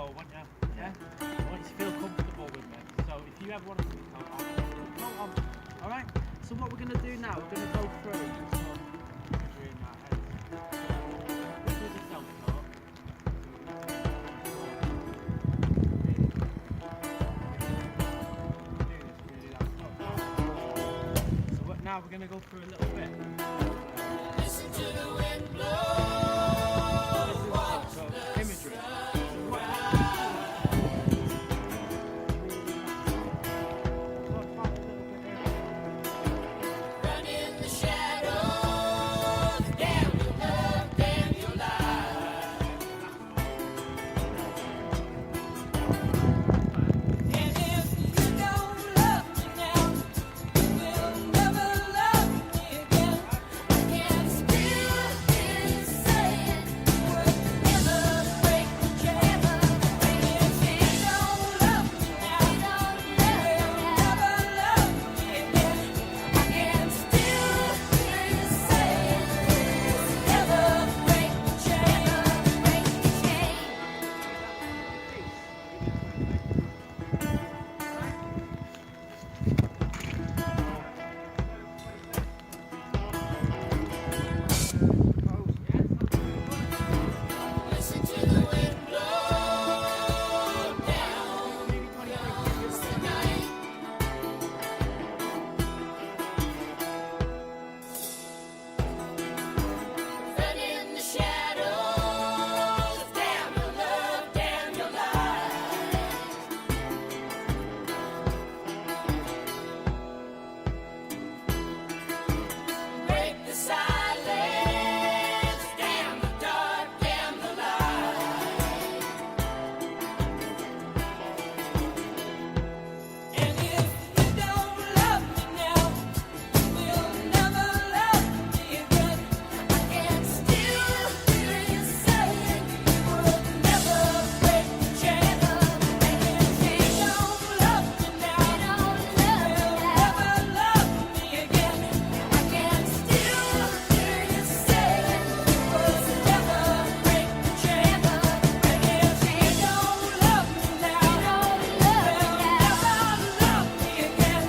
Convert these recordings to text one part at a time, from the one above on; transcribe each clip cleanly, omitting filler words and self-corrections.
coat, won't you? Yeah? I want you to feel comfortable with me. So if you ever want to put your coat on, put your coat on. Alright? So what we're going to do now, we're going to go through some imagery in our heads. This is a self coat. So now we're going to go through a little bit. Listen to the wind blow. So imagery. Run in the shadows. Damn your love, damn your life. And if you don't love me now, you will never love me again. I can still hear you saying you would never break the chain. And if you don't love me now, you will never love me again. I can still hear you saying you would never break the chain. Listen to the wind blow down the night. Run in the shadows. Damn your love, damn your life. Break the silence. Damn the dark, damn the light. And if you don't love me now, you will never love me again. I can still hear you saying you would never break the chain. And if you don't love me now, you will never love me again. I can still hear you saying you would never break the chain. And if you don't love me now, you will never love me again.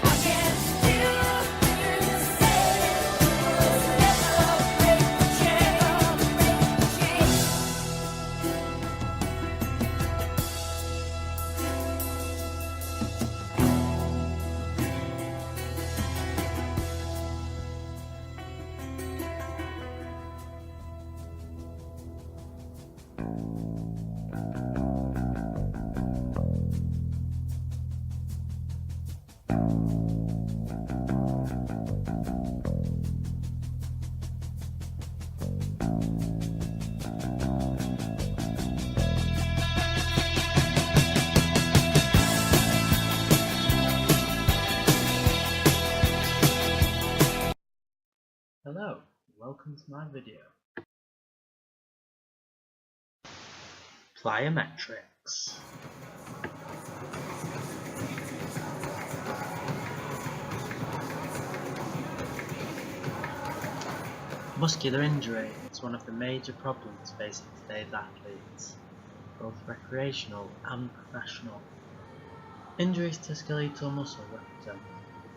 I can still hear you saying you would never break the chain. Hello, welcome to my video. Plyometrics. Muscular injury is one of the major problems facing today's athletes, both recreational and professional. Injuries to skeletal muscle represent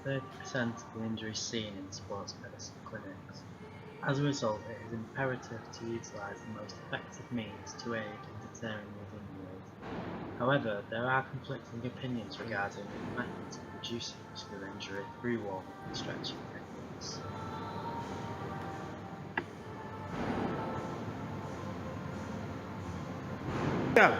30% of the injuries seen in sports medicine clinics. As a result, it is imperative to utilise the most effective means to aid in deterring these injuries. However, there are conflicting opinions regarding the methods of reducing muscular injury through warming and stretching techniques. Go!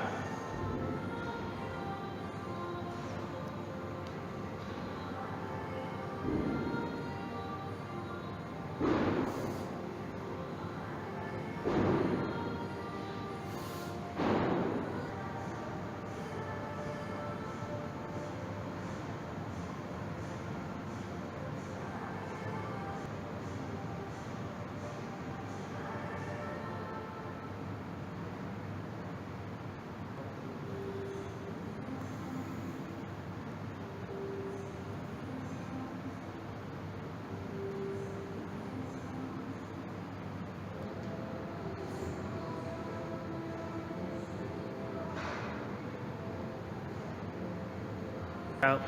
Out.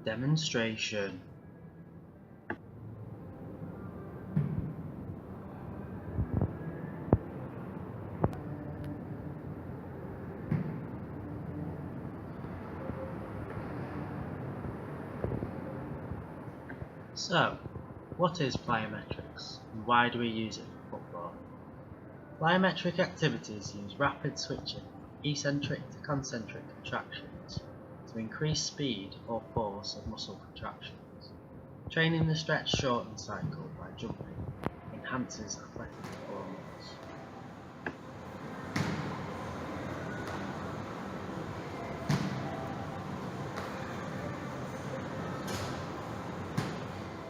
Demonstration. So, what is plyometrics and why do we use it for football? Plyometric activities use rapid switching from eccentric to concentric contractions to increase speed or force of muscle contractions. Training the stretch shorten cycle by jumping enhances athletic performance.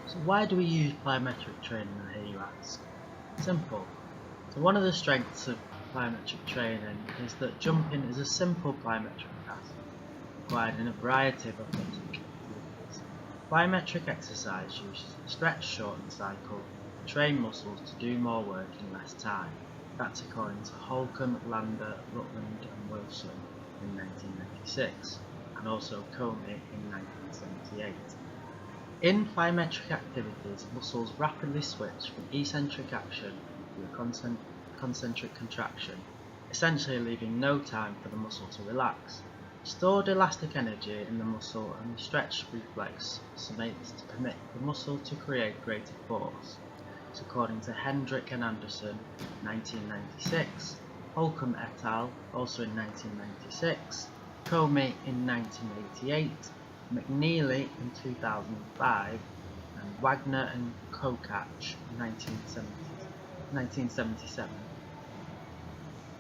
So why do we use plyometric training, I hear you ask? Simple. So one of the strengths of plyometric training is that jumping is a simple plyometric task, required in a variety of athletic activities. Plyometric exercise uses the stretch shorten cycle to train muscles to do more work in less time. That's according to Holcomb, Lander, Rutland and Wilson in 1996, and also Comey in 1978. In plyometric activities, muscles rapidly switch from eccentric action to a concentric contraction, essentially leaving no time for the muscle to relax. Stored elastic energy in the muscle and the stretch reflex summates to permit the muscle to create greater force. So according to Hendrick and Anderson, 1996, Holcomb et al. Also in 1996, Comey in 1988, McNeely in 2005, and Wagner and Kokach in 1977.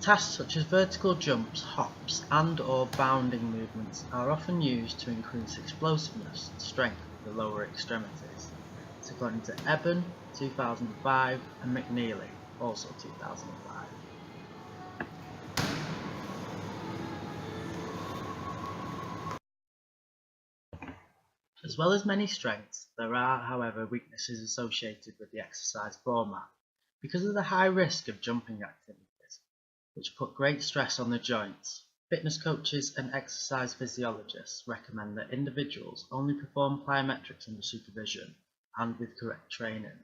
Tasks such as vertical jumps, hops and or bounding movements are often used to increase explosiveness and strength of the lower extremities. It's according to Eben 2005 and McNeely also 2005. As well as many strengths, there are, however, weaknesses associated with the exercise format. Because of the high risk of jumping activities, which put great stress on the joints, fitness coaches and exercise physiologists recommend that individuals only perform plyometrics under supervision and with correct training.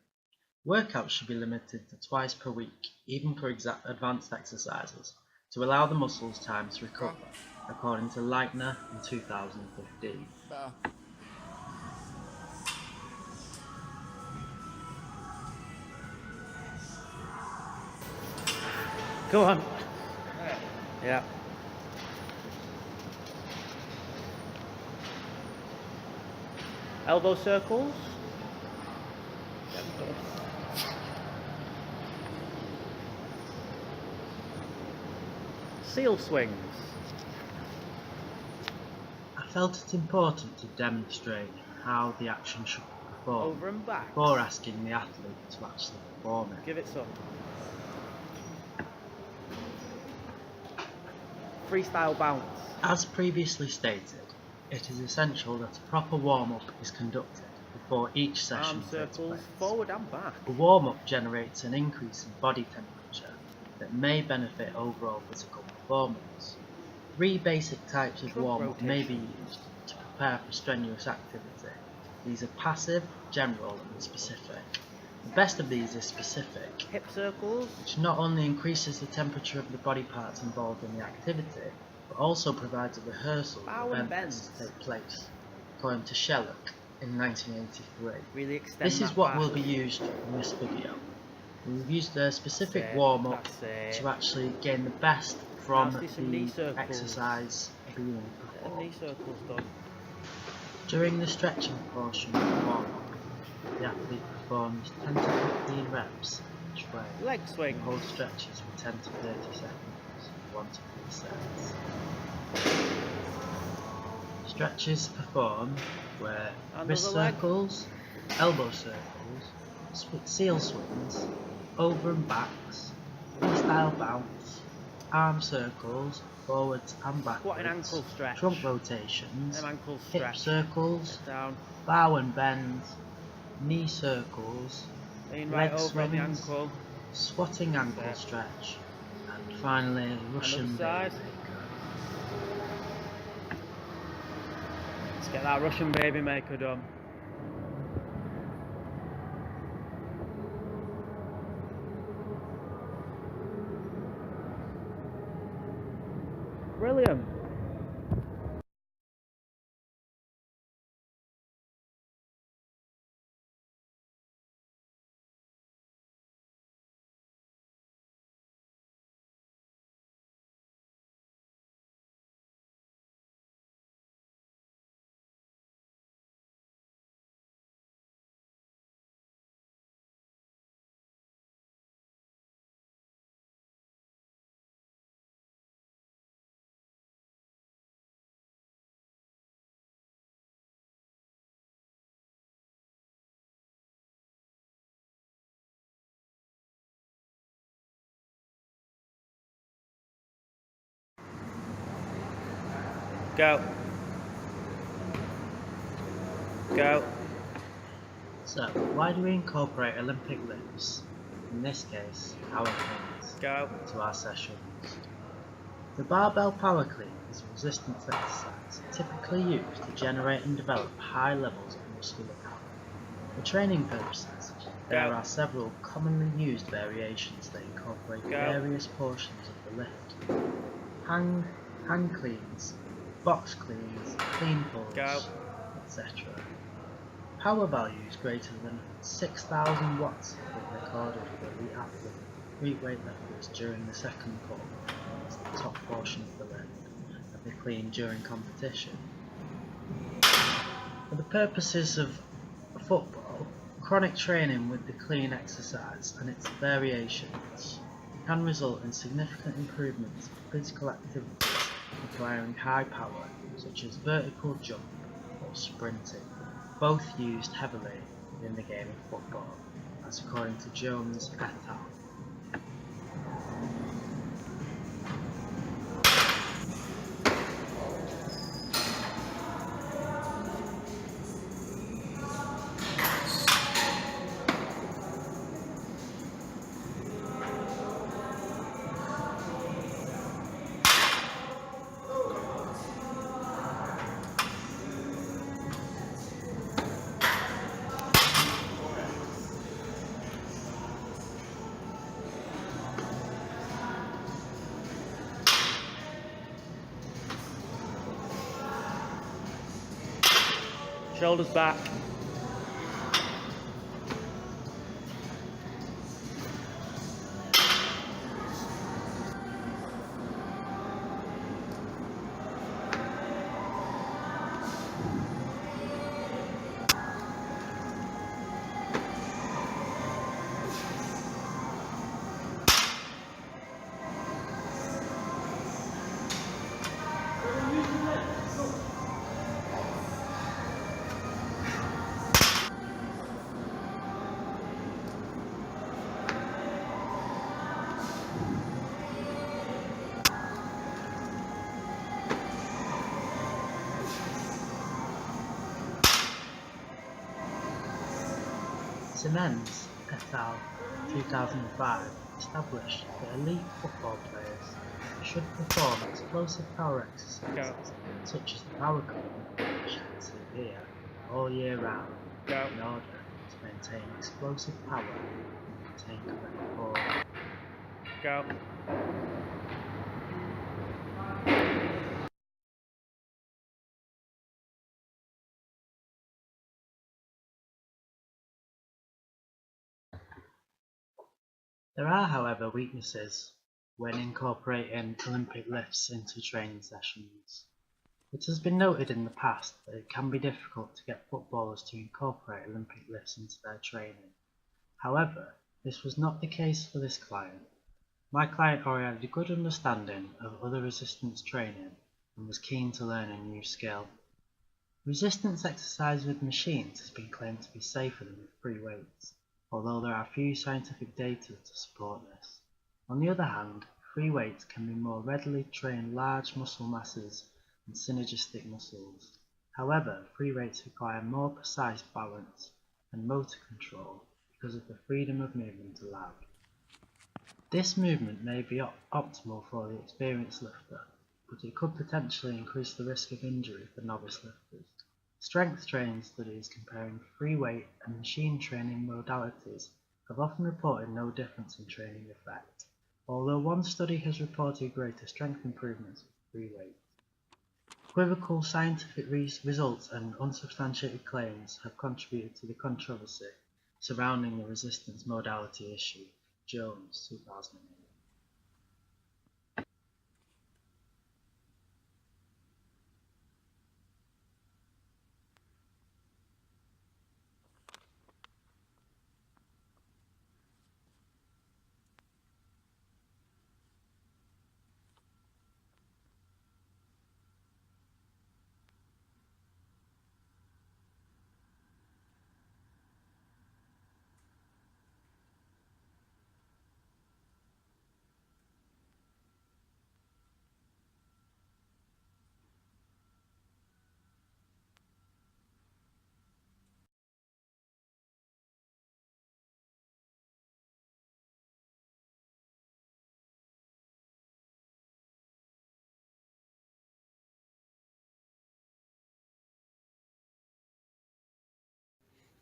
Workouts should be limited to twice per week, even for advanced exercises, to allow the muscles time to recover, according to Leitner in 2015. Go on. Yeah. Elbow circles. Seal swings. I felt it important to demonstrate how the action should be performed Over and back. before asking the athlete to actually perform it. Give it some. Freestyle bounce. As previously stated, it is essential that a proper warm-up is conducted before each session Arm takes circles, place. forward and back. A warm-up generates an increase in body temperature that may benefit overall physical performance. 3 basic types of Trunk warm-up may be rotation. used to prepare for strenuous activity. These are passive, general and specific. The best of these is specific, Hip circles. which not only increases the temperature of the body parts involved in the activity, but also provides a rehearsal Bow of and events bends. to take place, according to Shellock in 1983. Really extend This is that what back. will be used in this video. We've used a specific That's it, warm-up that's it. to actually gain the best from Now do some knee the circles. exercise being Get them knee performed. circles done. During the stretching portion of the warm-up, the athlete performs 10 to 15 reps each way. Leg swing. The whole stretches for 10 to 30 seconds, 1 to 3 sets. Stretches performed were Another wrist leg. circles, elbow circles, seal swings, over and backs, freestyle bounce, arm circles, forwards and backwards, Squat and ankle stretch. trunk rotations, Them ankles hip stretch. circles, Down. bow and bend, knee circles, Lean right leg over on the swings, ankle. squatting ankle Yeah. stretch, and finally Russian Another side. baby maker. Let's get that Russian baby maker done. Brilliant. Go. Go. So, why do we incorporate Olympic lifts, in this case power cleans, Go. to our sessions? The barbell power clean is a resistance exercise typically used to generate and develop high levels of muscular power. For training purposes, there Go. are several commonly used variations that incorporate Go. various portions of the lift. Hang cleans, box cleans, clean pulls, Go. etc. Power values greater than 6,000 watts have been recorded for elite athletes, elite weightlifters during the second pull, that's the top portion of the lift, of the clean during competition. For the purposes of football, chronic training with the clean exercise and its variations can result in significant improvements in physical activities requiring high power, such as vertical jump or sprinting, both used heavily in the game of football, as according to Jones et al. Shoulders back. Siemens et al. 2005 established that elite football players should perform explosive power exercises such as the power clean, which you can see here, all year round in order to maintain explosive power and maintain correct form. Go. There are, however, weaknesses when incorporating Olympic lifts into training sessions. It has been noted in the past that it can be difficult to get footballers to incorporate Olympic lifts into their training. However, this was not the case for this client. My client already had a good understanding of other resistance training and was keen to learn a new skill. Resistance exercise with machines has been claimed to be safer than with free weights, although there are few scientific data to support this. On the other hand, free weights can be more readily train large muscle masses and synergistic muscles. However, free weights require more precise balance and motor control because of the freedom of movement allowed. This movement may be optimal for the experienced lifter, but it could potentially increase the risk of injury for novice lifters. Strength training studies comparing free weight and machine training modalities have often reported no difference in training effect, although one study has reported greater strength improvements with free weight. Equivocal scientific results and unsubstantiated claims have contributed to the controversy surrounding the resistance modality issue. Jones, 2008.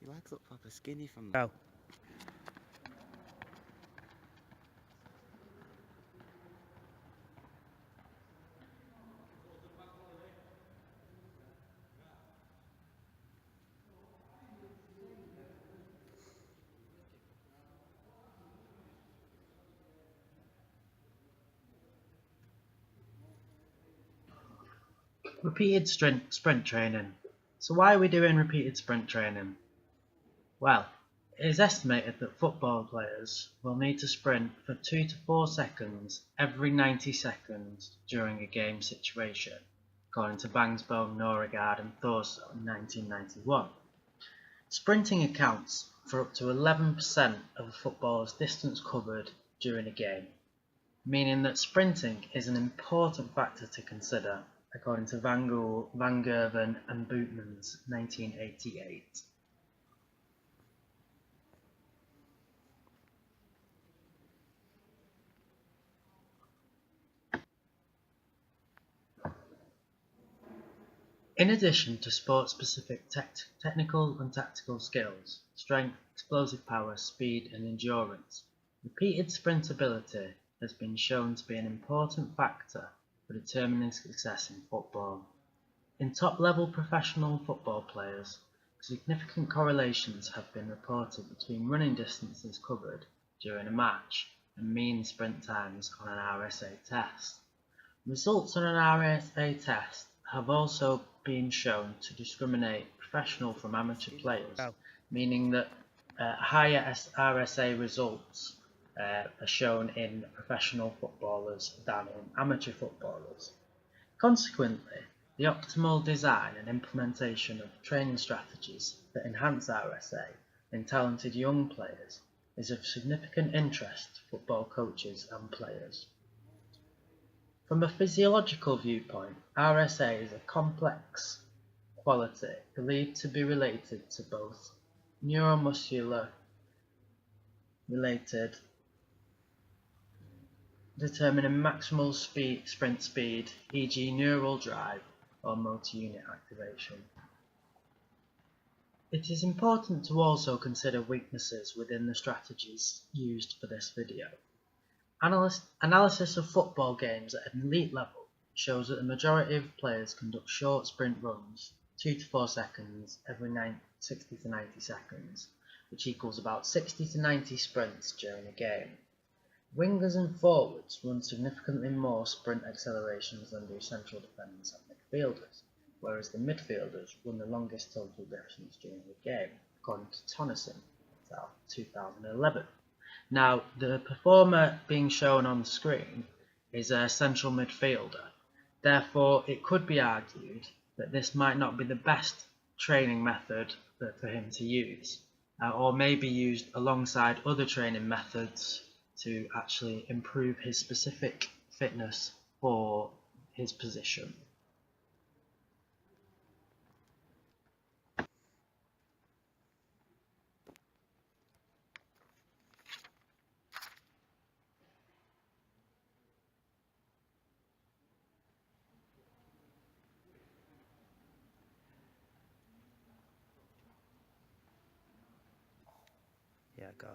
Your legs look proper skinny from Go. Repeated sprint training. So why are we doing repeated sprint training? Well, it is estimated that football players will need to sprint for 2 to 4 seconds every 90 seconds during a game situation, according to Bangsbone, Norregard and Thorso in 1991. Sprinting accounts for up to 11% of a footballer's distance covered during a game, meaning that sprinting is an important factor to consider, according to Van Gerven and Bootmans 1988. In addition to sport-specific technical and tactical skills, strength, explosive power, speed and endurance, repeated sprintability has been shown to be an important factor for determining success in football. In top-level professional football players, significant correlations have been reported between running distances covered during a match and mean sprint times on an RSA test. Results on an RSA test have also been shown to discriminate professional from amateur players, meaning that higher RSA results are shown in professional footballers than in amateur footballers. Consequently, the optimal design and implementation of training strategies that enhance RSA in talented young players is of significant interest to football coaches and players. From a physiological viewpoint, RSA is a complex quality believed to be related to both neuromuscular related, determining maximal sprint speed, e.g. neural drive or motor unit activation. It is important to also consider weaknesses within the strategies used for this video. Analysis of football games at an elite level shows that the majority of players conduct short sprint runs, 2 to 4 seconds every 60 to 90 seconds, which equals about 60 to 90 sprints during a game. Wingers and forwards run significantly more sprint accelerations than do central defenders and midfielders, whereas the midfielders run the longest total distance during the game, according to Tonneson, 2011. Now, the performer being shown on the screen is a central midfielder. Therefore, it could be argued that this might not be the best training method for him to use, or may be used alongside other training methods to actually improve his specific fitness for his position. Yeah, go.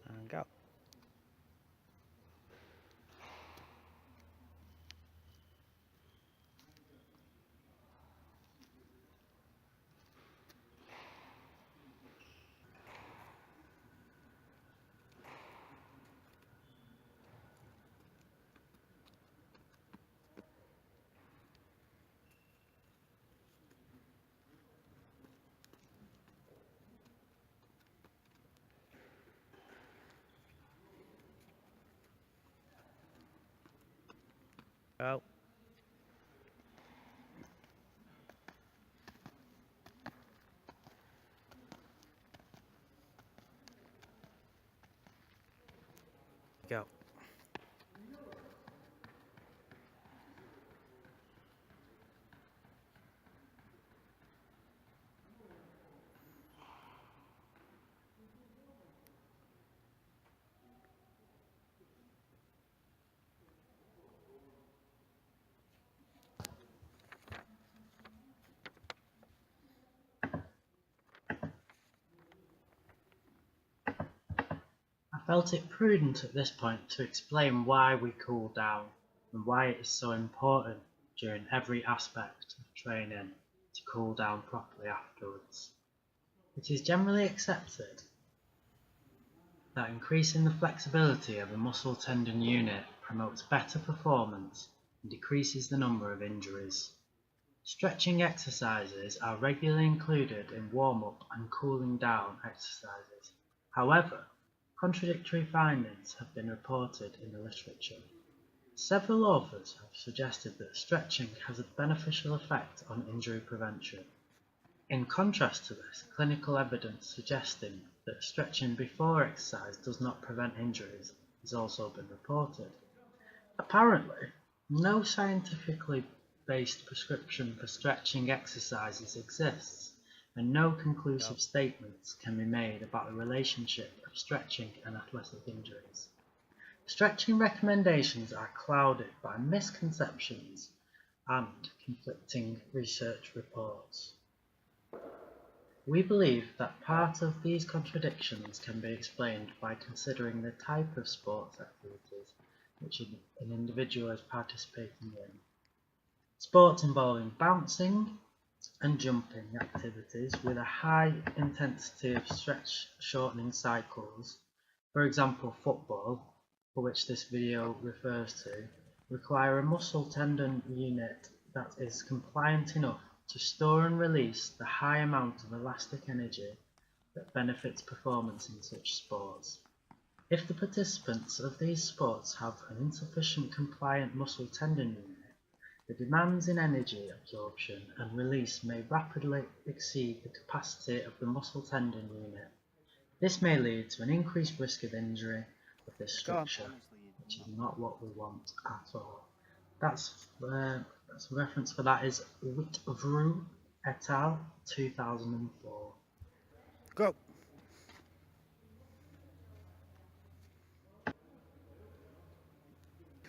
And go. Go. Go. I felt it prudent at this point to explain why we cool down and why it is so important during every aspect of training to cool down properly afterwards. It is generally accepted that increasing the flexibility of a muscle tendon unit promotes better performance and decreases the number of injuries. Stretching exercises are regularly included in warm-up and cooling down exercises. However, contradictory findings have been reported in the literature. Several authors have suggested that stretching has a beneficial effect on injury prevention. In contrast to this, clinical evidence suggesting that stretching before exercise does not prevent injuries has also been reported. Apparently, no scientifically based prescription for stretching exercises exists, and no conclusive statements can be made about the relationship of stretching and athletic injuries. Stretching recommendations are clouded by misconceptions and conflicting research reports. We believe that part of these contradictions can be explained by considering the type of sports activities which an individual is participating in. Sports involving bouncing and jumping activities with a high intensity of stretch shortening cycles, for example football, for which this video refers to, require a muscle tendon unit that is compliant enough to store and release the high amount of elastic energy that benefits performance in such sports. If the participants of these sports have an insufficient compliant muscle tendon unit, the demands in energy absorption and release may rapidly exceed the capacity of the muscle tendon unit. This may lead to an increased risk of injury of this structure, which is not what we want at all. That's a reference for that is Witvrew et al. 2004. Go.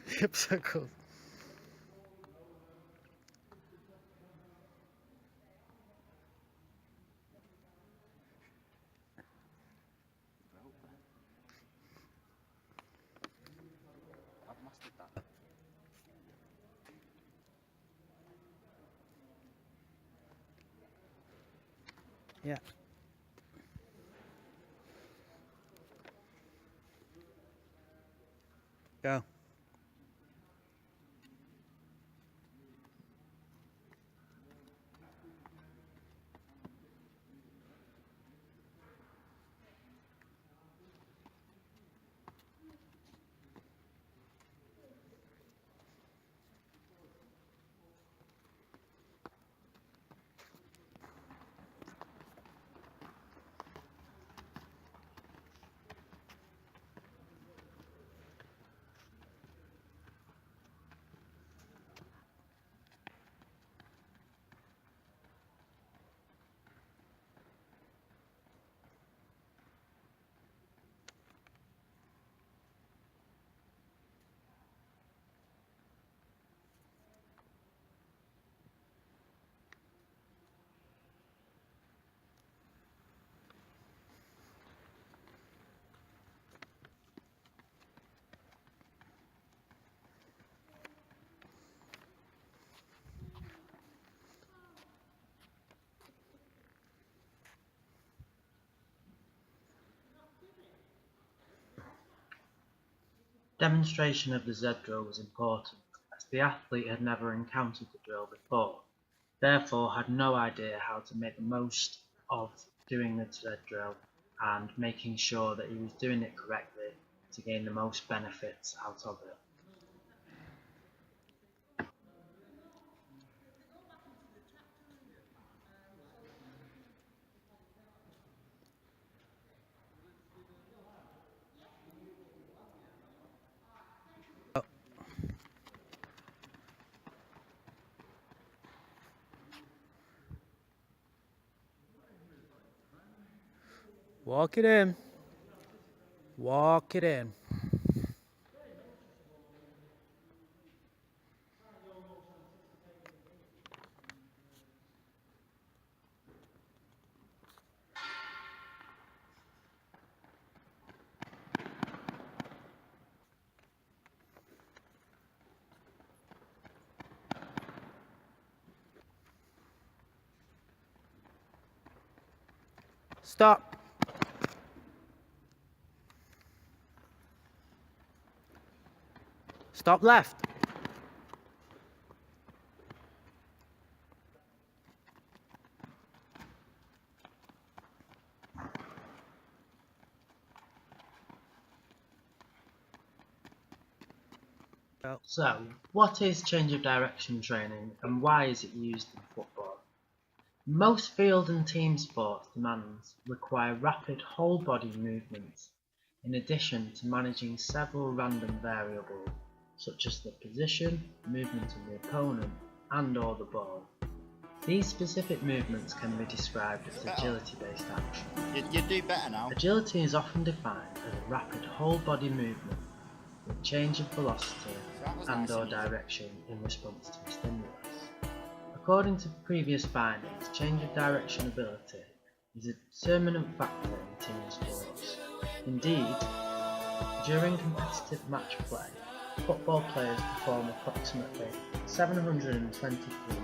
Hip circles. I've mastered that. Yeah. Go. Demonstration of the Z-drill was important, as the athlete had never encountered the drill before, therefore had no idea how to make the most of doing the Z-drill and making sure that he was doing it correctly to gain the most benefits out of it. Walk it in. Walk it in. Stop. Stop left. Go. So, what is change of direction training and why is it used in football? Most field and team sports demands require rapid whole body movements, in addition to managing several random variables, such as the position, movement of the opponent, and or the ball. These specific movements can be described as agility-based action. You do better now. Agility is often defined as a rapid whole body movement with change of velocity and or direction in response to a stimulus. According to previous findings, change of direction ability is a determinant factor in team sports. Indeed, during competitive match play, football players perform approximately 723 times.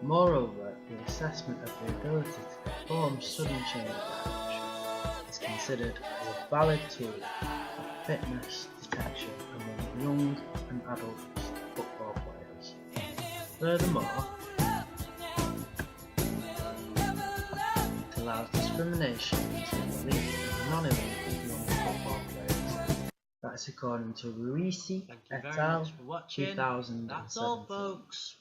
Moreover, the assessment of the ability to perform sudden change of direction is considered as a valid tool for fitness detection among young and adult football players. Furthermore, it allows discrimination between elite and non-elite young football players. That's according to Ruisi Thank you et very al. much for watching. 2017. That's all, folks.